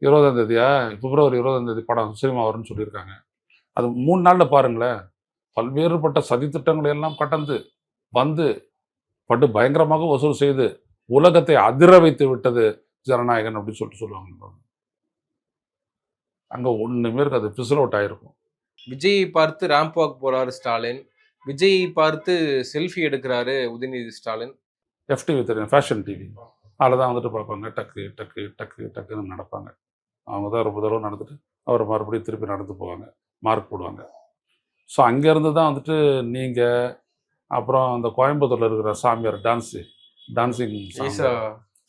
20ஆம் தேதியா? பிப்ரவரி 20ஆம் தேதி படம் சினிமா வரும்னு சொல்லியிருக்காங்க. அது 3 நாள்ல பாருங்களேன். பல்வேறுபட்ட சதித்திட்டங்களை எல்லாம் கடந்து வந்து படு பயங்கரமாக வசூல் செய்து உலகத்தை அதிர வைத்து விட்டது ஜனநாயகன் அப்படின்னு சொல்லுவாங்க. அங்க ஒண்ணுமே இருக்காது. ஃபிசில் அவுட் ஆயிருக்கும். விஜயை பார்த்து ராம்ப் வாக் போறாரு ஸ்டாலின். விஜயை பார்த்து செல்ஃபி எடுக்கிறாரு உதயநிதி ஸ்டாலின். FTV தெரியும், ஃபேஷன் டிவி. அதில் தான் வந்துட்டு பார்ப்பாங்க. டக்கு டக்கு டக்கு டக்குன்னு நடப்பாங்க. அவங்க தான் ரொம்ப தூரம் நடந்துட்டு அவர் மறுபடியும் திருப்பி நடந்து போவாங்க. மார்க் போடுவாங்க. ஸோ அங்கேருந்து தான் வந்துட்டு நீங்கள் அப்புறம் அந்த கோயம்புத்தூரில் இருக்கிற சாமியார் டான்சிங்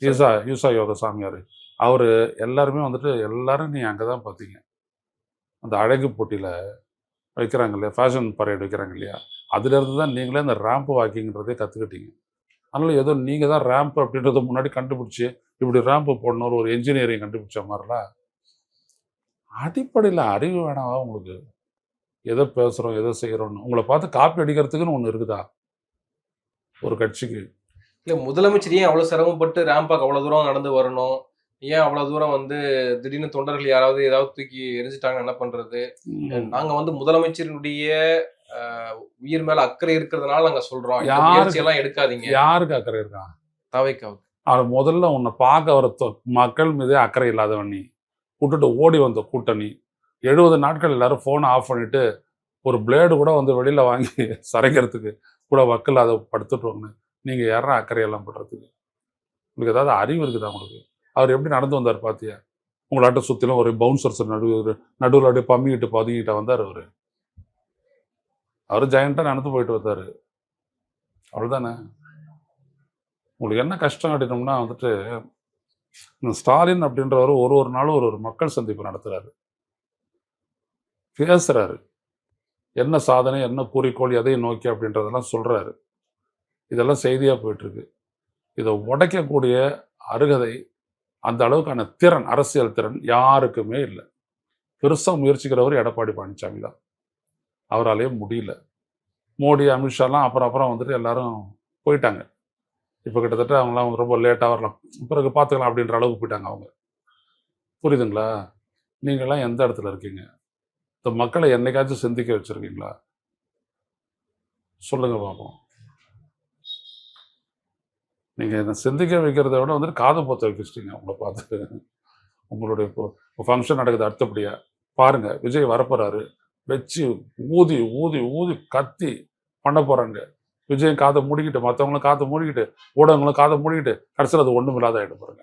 ஈசா யோக சாமியார், அவர் எல்லாருமே வந்துட்டு எல்லாரும் நீ அங்கே தான் பார்த்தீங்க. அந்த அழகு போட்டியில் வைக்கிறாங்க இல்லையா, ஃபேஷன் பரேட் வைக்கிறாங்க இல்லையா, அதுலேருந்து தான் நீங்களே அந்த ரேம்ப் வாக்கிங்கிறதே கற்றுக்கிட்டீங்க. அதனால் ஏதோ நீங்கள் தான் ரேம்ப் அப்படின்றத முன்னாடி கண்டுபிடிச்சி இப்படி ரேம்ப் போடணும் ஒரு என்ஜினியரிங் கண்டுபிடிச்ச மாதிரிலாம். அடிப்படையில் அறிவு வேணாவா உங்களுக்கு? எதை பேசுகிறோம் எதை செய்கிறோன்னு உங்களை பார்த்து காப்பி அடிக்கிறதுக்குன்னு ஒன்று இருக்குதா ஒரு கட்சிக்கு? இல்லை, முதலமைச்சர் ஏன் அவ்வளோ சிரமப்பட்டு ரேம்பாக் அவ்வளோ தூரம் நடந்து வரணும்? ஏன் அவ்வளோ தூரம் வந்து திடீர்னு தொண்டர்கள் யாராவது ஏதாவது தூக்கி எரிஞ்சிட்டாங்க என்ன பண்ணுறது? நாங்கள் வந்து முதலமைச்சரினுடைய உயிர் மேலே அக்கறை இருக்கிறதுனால நாங்கள் சொல்கிறோம், முயற்சியெல்லாம் எடுக்காதீங்க. யாருக்கு அக்கறை இருக்கா? தவைக்காவுக்கு. அவர் முதல்ல உன்னை பார்க்க வர மக்கள் மீதே அக்கறை இல்லாதவன் நீ. கூட்டுட்டு ஓடி வந்த கூட்டணி 70 நாட்கள் எல்லாரும் ஃபோனை ஆஃப் பண்ணிட்டு ஒரு பிளேடு கூட வந்து வெளியில் வாங்கி சரைக்கிறதுக்கு கூட வக்கில் அதை படுத்துட்டோன்னு நீங்கள் யாரா அக்கறையெல்லாம் படுறதுக்கு? உங்களுக்கு ஏதாவது அறிவு இருக்குதா உங்களுக்கு? அவர் எப்படி நடந்து வந்தார் பார்த்தியா? உங்களாட்ட சுற்றிலும் ஒரு பவுன்சர்ஸ் நடுவில் அப்படியே பம்மிக்கிட்டு பதுங்கிட்ட வந்தார். அவர் ஜெயண்ட்டாக நடந்து போயிட்டு வந்தார். அவ்வளோதானே. உங்களுக்கு என்ன கஷ்டம் அப்படின்னோம்னா வந்துட்டு ஸ்டாலின் அப்படின்றவர் ஒரு நாளும் ஒரு மக்கள் சந்திப்பு நடத்துகிறாரு, பேசுகிறாரு, என்ன சாதனை என்ன குறிக்கோள் எதை நோக்கி அப்படின்றதெல்லாம் சொல்கிறாரு. இதெல்லாம் செய்தியாக போயிட்டுருக்கு. இதை உடைக்கக்கூடிய அருகதை அந்த அளவுக்கான திறன், அரசியல் திறன் யாருக்குமே இல்லை. பெருசாக முயற்சிக்கிறவர் எடப்பாடி பழனிசாமி தான். அவராலேயே முடியல. மோடி அமித்ஷாலாம் அப்புறம் வந்துட்டு எல்லாரும் போயிட்டாங்க. இப்போ கிட்டத்தட்ட அவங்களாம் ரொம்ப லேட்டாக வரலாம், பிறகு பார்த்துக்கலாம் அப்படின்ற அளவுக்கு போயிட்டாங்க அவங்க. புரியுதுங்களா? நீங்கள்லாம் எந்த இடத்துல இருக்கீங்க? இந்த மக்களை என்னைக்காச்சும் சிந்திக்க வச்சுருக்கீங்களா? சொல்லுங்கள் பார்ப்போம். நீங்கள் என்ன சிந்திக்க வைக்கிறத விட வந்துட்டு காது பொத்த வைக்கிச்சிட்டிங்க உங்களை பார்த்து. உங்களுடைய இப்போ ஃபங்க்ஷன் நடக்குது அடுத்தபடியாக பாருங்கள், விஜய் வரப்போகிறாரு, வச்சு ஊதி ஊதி ஊதி கத்தி பண்ண போகிறாங்க. விஜயம் காதை மூடிக்கிட்டு, மற்றவங்களும் காதை மூடிக்கிட்டு, ஊடகங்களும் காதை மூடிக்கிட்டு, கடைசியில் அது ஒன்றும் இல்லாத ஆகிட்டு பாருங்க.